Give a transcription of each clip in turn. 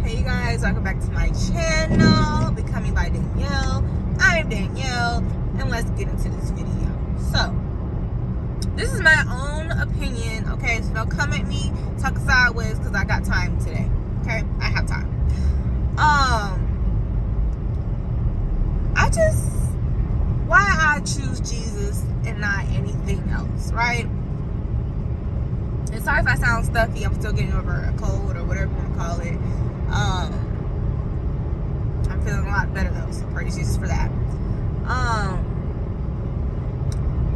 Hey you guys, welcome back to my channel, Becoming by Danielle. I'm Danielle, and let's get into this video. So, this is my own opinion, okay? So don't come at me, talk sideways, because I got time today, okay? I have time. Why I choose Jesus and not anything else, right? And sorry if I sound stuffy, I'm still getting over a cold or whatever you want to call it. I'm feeling a lot better though, so praise Jesus for that.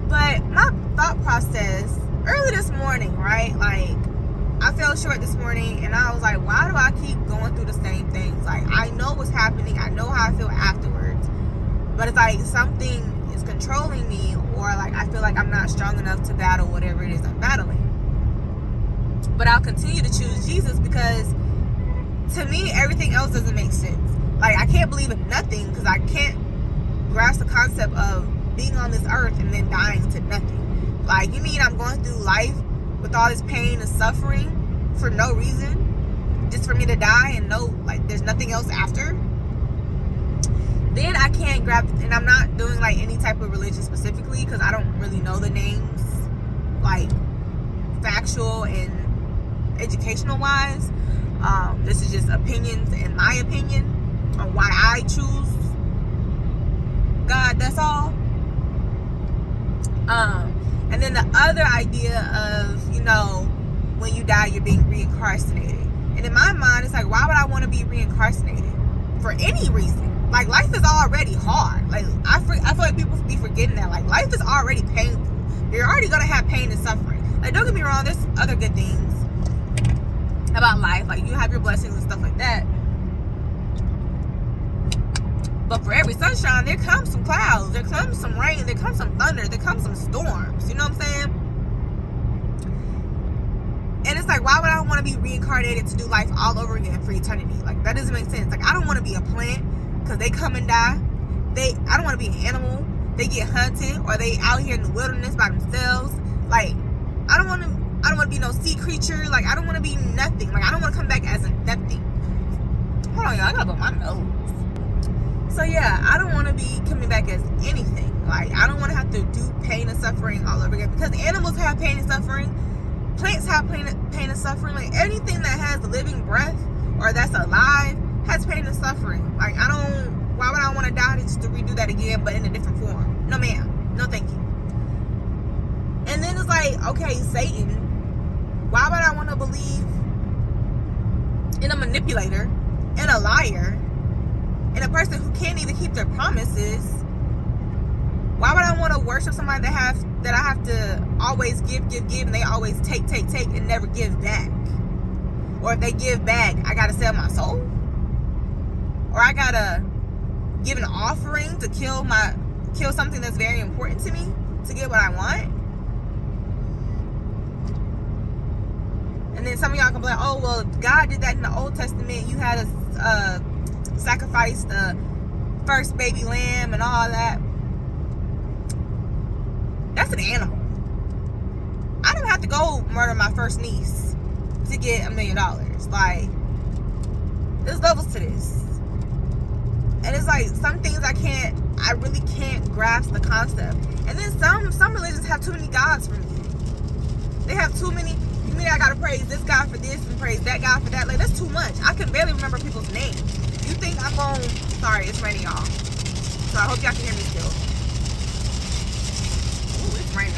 But my thought process early this morning, right? Like, I fell short this morning and I was like, why do I keep going through the same things? Like, I know what's happening, I know how I feel afterwards, but it's like something is controlling me, or like I feel like I'm not strong enough to battle whatever it is I'm battling. But I'll continue to choose Jesus because to me, everything else doesn't make sense. Like, I can't believe in nothing because I can't grasp the concept of being on this earth and then dying to nothing. Like, you mean I'm going through life with all this pain and suffering for no reason? Just for me to die and know, like, there's nothing else after? Then I can't grab, and I'm not doing, like, any type of religion specifically because I don't really know the names, like, factual and educational wise. This is just opinions and my opinion on why I choose God, that's all. And then the other idea of, you know, when you die you're being reincarnated, and in my mind it's like, why would I want to be reincarnated for any reason? Like, life is already hard. Like, I feel like people be forgetting that. Like, life is already painful. You're already gonna have pain and suffering. Like, don't get me wrong, there's other good things about life, like you have your blessings and stuff like that, but for every sunshine there comes some clouds, there comes some rain, there comes some thunder, there comes some storms, you know what I'm saying? And it's like, why would I want to be reincarnated to do life all over again for eternity? Like, that doesn't make sense. Like, I don't want to be a plant because they come and die. I don't want to be an animal, they get hunted, or they out here in the wilderness by themselves. Like, I don't want to be no sea creature. Like, I don't want to be nothing. Like, I don't want to come back as a nothing. Hold on, y'all. I gotta blow my nose. So, yeah, I don't want to be coming back as anything. Like, I don't want to have to do pain and suffering all over again. Because animals have pain and suffering. Plants have pain and suffering. Like, anything that has living breath or that's alive has pain and suffering. Like, why would I want to die just to redo that again, but in a different form? No, ma'am. No, thank you. And then it's like, okay, Satan, why would I want to believe in a manipulator and a liar and a person who can't even keep their promises? Why would I want to worship somebody that I have to always give, and they always take and never give back? Or if they give back, I gotta sell my soul? Or I gotta give an offering to kill something that's very important to me to get what I want? And then some of y'all can be like, oh, well, God did that in the Old Testament. You had to sacrifice the first baby lamb and all that. That's an animal. I don't have to go murder my first niece to get $1 million. Like, there's levels to this. And it's like, some things I really can't grasp the concept. And then some religions have too many gods for me. They have too many. You mean I gotta praise this guy for this and praise that guy for that? Like, that's too much. I can barely remember people's names. You think I'm going... Sorry, it's raining, y'all. So I hope y'all can hear me still. Ooh, it's raining.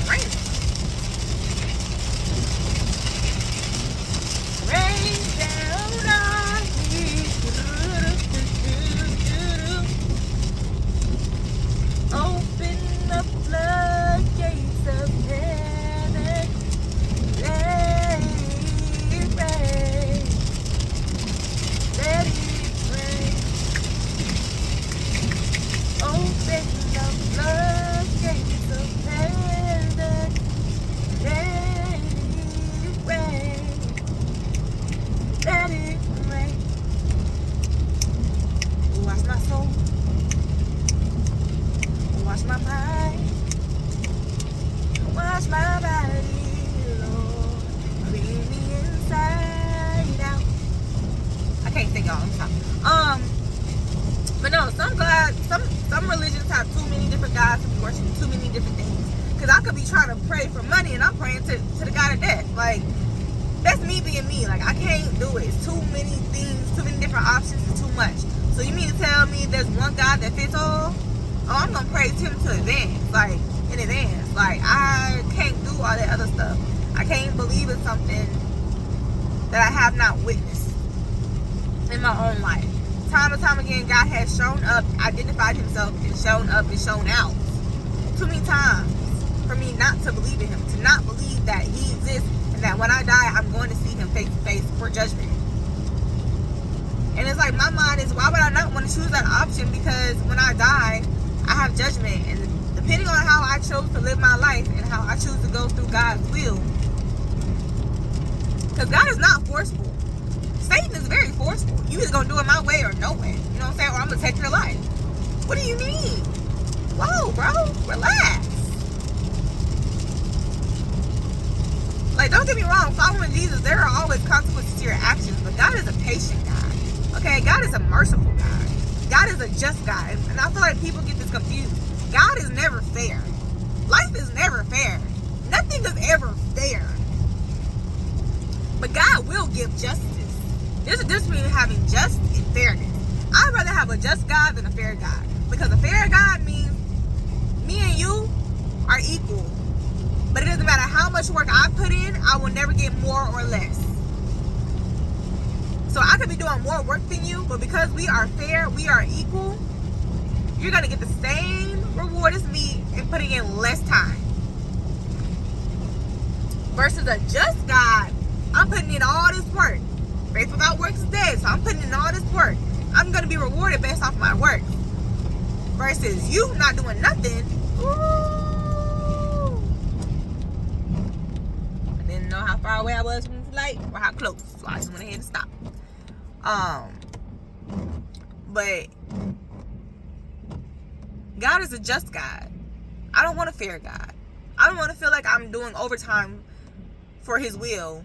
Rain down on me. Open the floodgates of heaven. Let it rain. Let it rain. Open the floodgates of heaven. Let it rain. Okay, y'all, I'm sorry. But no, some religions have too many different gods to be worshiping, too many different things. Because I could be trying to pray for money and I'm praying to the God of death. Like, that's me being me. Like, I can't do it. It's too many things, too many different options, and too much. So you mean to tell me there's one God that fits all? Oh, I'm gonna praise him to advance. Like, in advance. Like, I can't do all that other stuff. I can't believe in something that I have not witnessed in my own life. Time and time again, God has shown up, identified himself, and shown up and shown out. Too many times for me not to believe in him, to not believe that he exists, and that when I die, I'm going to see him face to face for judgment. And it's like, my mind is, why would I not want to choose that option? Because when I die, I have judgment. And depending on how I chose to live my life and how I choose to go through God's will, because God is not forceful. Satan is very forceful. You either gonna do it my way or no way. You know what I'm saying? Or I'm gonna take your life. What do you mean? Whoa, bro, relax. Like, don't get me wrong, following Jesus, there are always consequences to your actions, but God is a patient God. Okay, God is a merciful God. God is a just God. And I feel like people get this confused. God is never fair. Life is never fair. Nothing is ever fair. But God will give justice. There's a difference between having just and fairness. I'd rather have a just God than a fair God. Because a fair God means me and you are equal. But it doesn't matter how much work I put in, I will never get more or less. So I could be doing more work than you, but because we are fair, we are equal, you're going to get the same reward as me in putting in less time. Versus a just God, I'm putting in all this work. Faith without works is dead, so I'm putting in all this work. I'm going to be rewarded based off my work. Versus you not doing nothing. Ooh. I didn't know how far away I was from the light or how close, so I just went ahead and stopped. But God is a just God. I don't want a fair God. I don't want to feel like I'm doing overtime for his will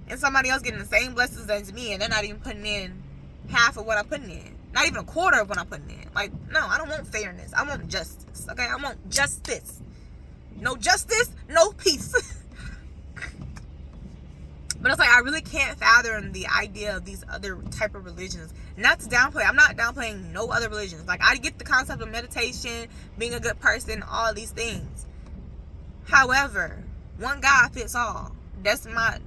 and somebody else getting the same blessings as me, and they're not even putting in half of what I'm putting in. Not even a quarter of what I'm putting in. Like, no, I don't want fairness. I want justice. Okay? I want justice. No justice, no peace. But it's like, I really can't fathom the idea of these other type of religions. Not to downplay. I'm not downplaying no other religions. Like, I get the concept of meditation, being a good person, all of these things. However, one God fits all. That's my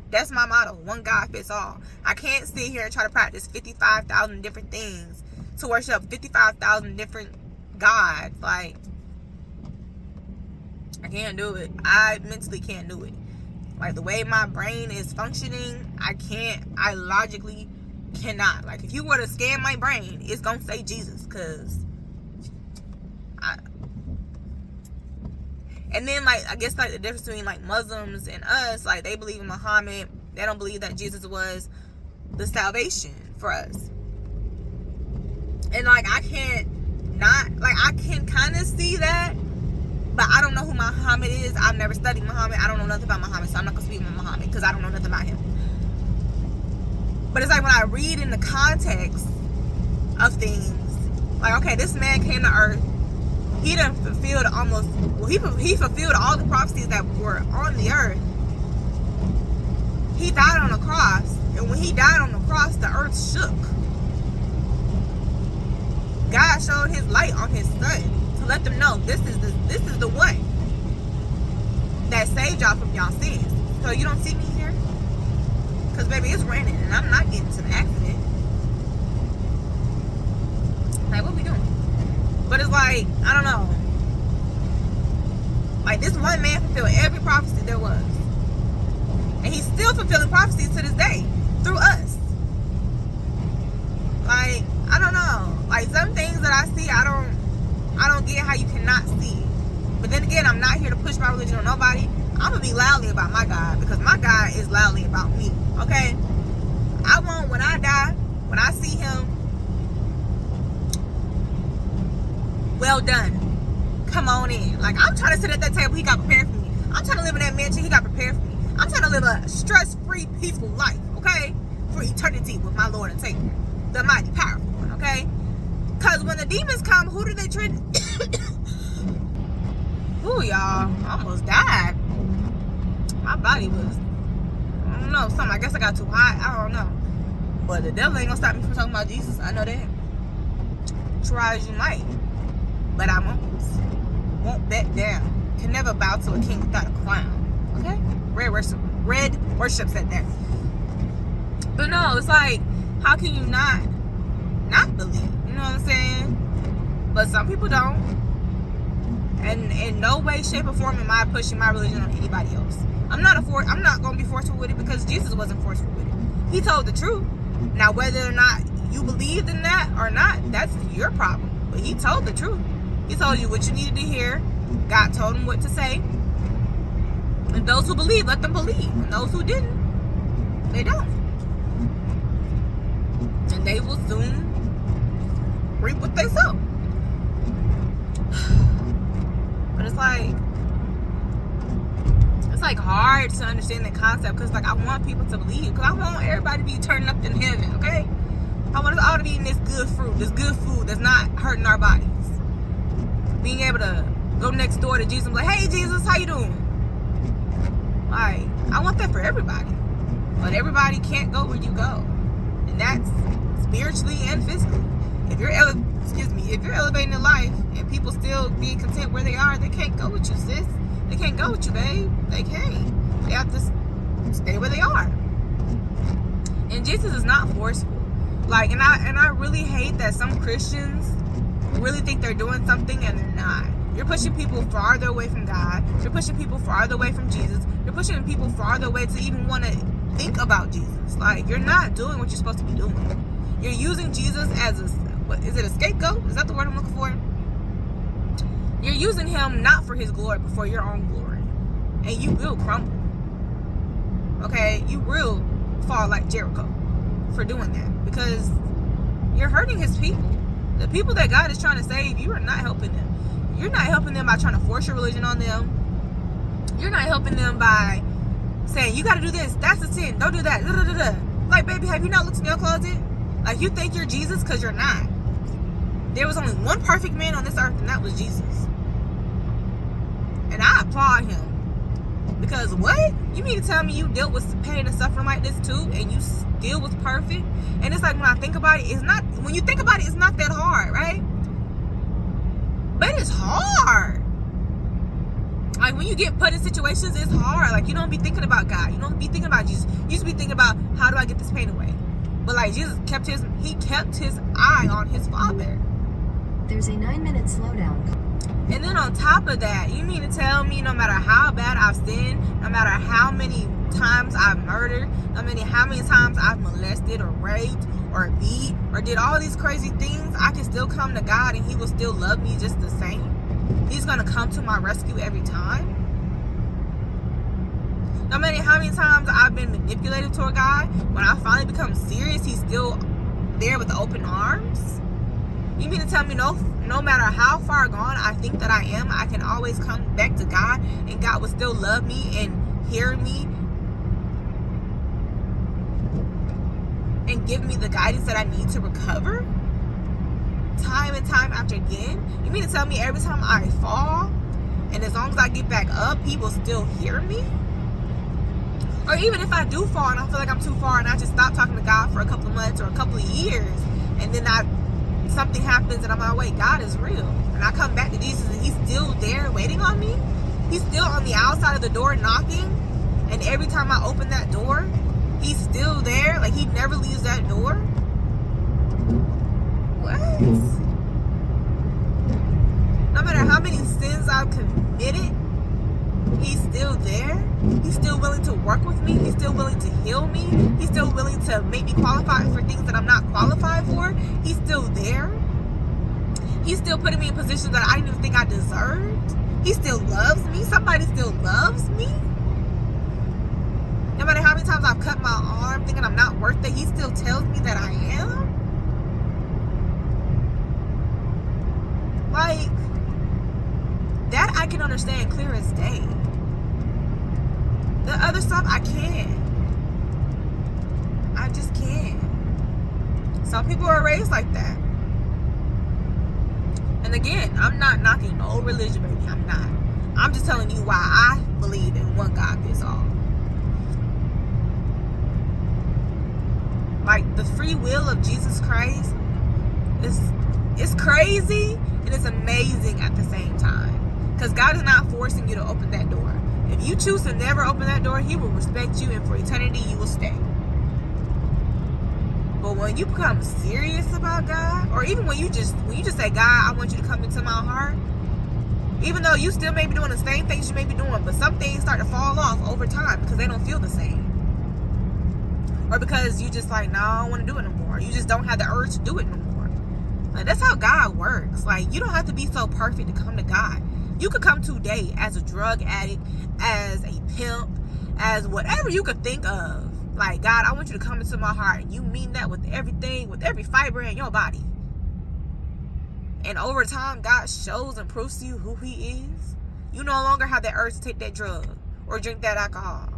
motto. One God fits all. I can't sit here and try to practice 55,000 different things to worship 55,000 different gods. Like, I can't do it. I mentally can't do it. Like, the way my brain is functioning, I logically cannot. Like, if you were to scan my brain, it's gonna say Jesus, because and then, like, I guess, like, the difference between, like, Muslims and us, like, they believe in Muhammad. They don't believe that Jesus was the salvation for us. And, like, I can kind of see that, but I don't know who Muhammad is. I've never studied Muhammad. I don't know nothing about Muhammad, so I'm not going to speak about Muhammad because I don't know nothing about him. But it's like, when I read in the context of things, like, okay, this man came to earth. He done fulfilled he fulfilled all the prophecies that were on the earth. He died on the cross, and when he died on the cross, the earth shook. God showed his light on his son to let them know this is the one that saved y'all from y'all sins. So you don't see me here? Because, baby, it's raining, and I'm not getting to the accident. Like, what we doing? But it's like, I don't know. Like, this one man fulfilled every prophecy there was. And he's still fulfilling prophecies to this day through us. Like, I don't know. Like, some things that I see, I don't get how you cannot see. But then again, I'm not here to push my religion on nobody. I'm going to be loudly about my God, because my God is loudly about me. Okay? I want, when I die, when I see him, well done. Come on in. Like, I'm trying to sit at that table he got prepared for me. I'm trying to live in that mansion he got prepared for me. I'm trying to live a stress-free, peaceful life, okay? for eternity with my Lord and Savior, the mighty powerful one, okay? Because when the demons come, who do they treat? Ooh, y'all, I almost died. My body was, I don't know, something. I guess I got too hot. I don't know. But the devil ain't gonna stop me from talking about Jesus. I know that. Try as you might. But I won't back down. Can never bow to a king without a crown. Okay? Red worships at that. But no, it's like, how can you not believe? You know what I'm saying? But some people don't. And in no way, shape, or form am I pushing my religion on anybody else. I'm not gonna be forceful with it because Jesus wasn't forceful with it. He told the truth. Now, whether or not you believed in that or not, that's your problem. But he told the truth. He told you what you needed to hear. God told him what to say. And those who believe, let them believe. And those who didn't, they don't. And they will soon reap what they sow. But it's like hard to understand the concept because like I want people to believe, because I want everybody to be turning up in heaven, okay? I want us all to be eating this good fruit, this good food that's not hurting our bodies. Being able to go next door to Jesus and be like, hey Jesus, how you doing? Like, I want that for everybody. But everybody can't go where you go. And that's spiritually and physically. If you're elevating in life and people still being content where they are, they can't go with you, sis. They can't go with you, babe. They can't. They have to stay where they are. And Jesus is not forceful. Like, and I really hate that some Christians really think they're doing something and they're not. You're pushing people farther away from God. You're pushing people farther away from Jesus. You're pushing people farther away to even want to think about Jesus. Like, you're not doing what you're supposed to be doing. You're using Jesus as a scapegoat? Is that the word I'm looking for? You're using him not for his glory, but for your own glory. And you will crumble. Okay? You will fall like Jericho for doing that. Because you're hurting his people. The people that God is trying to save, you are not helping them. You're not helping them by trying to force your religion on them. You're not helping them by saying, you got to do this. That's a sin. Don't do that. Da, da, da, da. Like, baby, have you not looked in your closet? Like, you think you're Jesus because you're not. There was only one perfect man on this earth, and that was Jesus. And I applaud him. Because what? You mean to tell me you dealt with pain and suffering like this too, and you still was perfect? And it's like, when I think about it, when you think about it, it's not that hard, right? But it's hard. Like, when you get put in situations, it's hard. Like, you don't be thinking about God. You don't be thinking about Jesus. You used to be thinking about, how do I get this pain away? But like, Jesus kept his eye on his Father. There's a 9-minute slowdown. And then on top of that, you mean to tell me no matter how bad I've sinned, no matter how many times I've murdered, no matter how many times I've molested or raped or beat or did all these crazy things, I can still come to God and he will still love me just the same? He's going to come to my rescue every time? No matter how many times I've been manipulated toward God, when I finally become serious, he's still there with open arms? You mean to tell me no matter how far gone I think that I am, I can always come back to God and God will still love me and hear me and give me the guidance that I need to recover? Time and time after again? You mean to tell me every time I fall, and as long as I get back up, he will still hear me? Or even if I do fall and I feel like I'm too far and I just stop talking to God for a couple of months or a couple of years, and then something happens and I'm like, wait, God is real. And I come back to Jesus and he's still there waiting on me? He's still on the outside of the door knocking? And every time I open that door, he's still there? Like, he never leaves that door? What? No matter how many sins I've committed, he's still there. He's still willing to work with me. He's still willing to heal me. He's still willing to make me qualify for things that I'm not qualified for. He's still there. He's still putting me in positions that I didn't even think I deserved. He still loves me. Somebody still loves me. No matter how many times I've cut my arm thinking I'm not worth it, he still tells me that I am. Like, that I can understand clear as day. The other stuff I can't. I just can't. Some people are raised like that. And again, I'm not knocking no religion, baby. I'm not. I'm just telling you why I believe in one God fits all. Like, the free will of Jesus Christ is crazy and it's amazing at the same time. Because God is not forcing you to open that door. If you choose to never open that door, He will respect you, and for eternity you will stay. But when you become serious about God, or even when you just say, God, I want you to come into my heart, even though you still may be doing the same things you may be doing, but some things start to fall off over time because they don't feel the same. Or because you just like, no, I don't want to do it no more. You just don't have the urge to do it no more. Like, that's how God works. Like, you don't have to be so perfect to come to God. You could come today as a drug addict, as a pimp, as whatever you could think of. Like, God, I want you to come into my heart. And you mean that with everything, with every fiber in your body. And over time, God shows and proves to you who He is. You no longer have that urge to take that drug or drink that alcohol.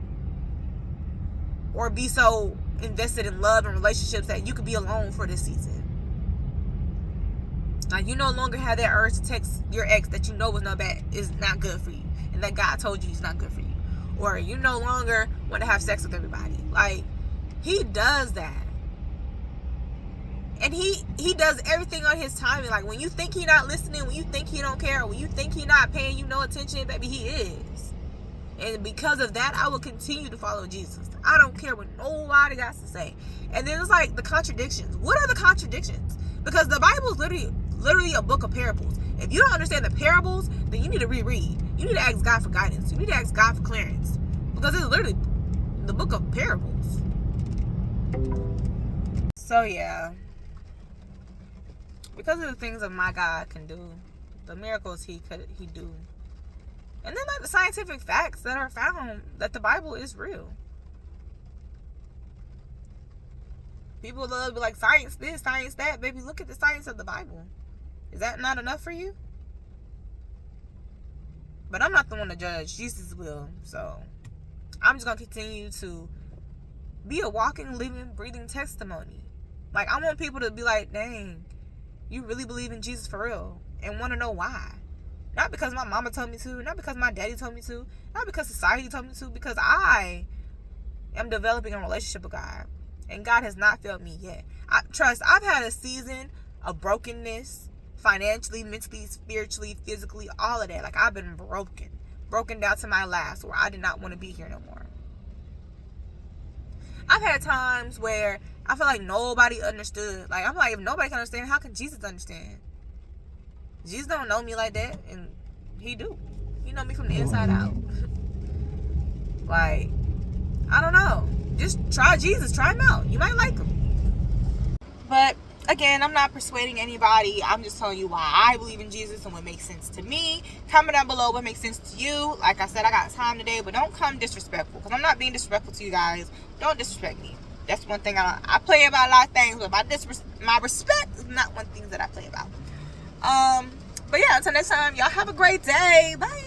Or be so invested in love and relationships that you could be alone for this season. Like, you no longer have that urge to text your ex that you know is not good for you. And that God told you He's not good for you. Or you no longer want to have sex with everybody. Like, He does that. And he does everything on His timing. Like, when you think He not listening, when you think He don't care, when you think He not paying you no attention, baby, He is. And because of that, I will continue to follow Jesus. I don't care what nobody got to say. And then it's like the contradictions. What are the contradictions? Because the Bible is literally a book of parables. If you don't understand the parables, then you need to reread. You need to ask God for guidance. You need to ask God for clearance. Because it's literally the book of parables. So yeah. Because of the things that my God can do, the miracles He do. And then like the scientific facts that are found that the Bible is real. People love to be like, science this, science that. Baby, look at the science of the Bible. Is that not enough for you? But I'm not the one to judge. Jesus will. So I'm just going to continue to be a walking, living, breathing testimony. Like, I want people to be like, dang, you really believe in Jesus for real? And want to know why. Not because my mama told me to. Not because my daddy told me to. Not because society told me to. Because I am developing a relationship with God. And God has not failed me yet. I've had a season of brokenness. Financially, mentally, spiritually, physically. All of that. Like, I've been broken. Broken down to my last. Where I did not want to be here no more. I've had times where I feel like nobody understood. Like, I'm like, if nobody can understand, how can Jesus understand? Jesus don't know me like that, and He do. He know me from the inside out. Like, I don't know. Just try Jesus. Try Him out. You might like Him. But again, I'm not persuading anybody. I'm just telling you why I believe in Jesus and what makes sense to me. Comment down below what makes sense to you. Like I said, I got time today, but don't come disrespectful, because I'm not being disrespectful to you guys. Don't disrespect me. That's one thing I play about a lot of things, but my respect is not one thing that I play about. But yeah, until next time, y'all have a great day. Bye.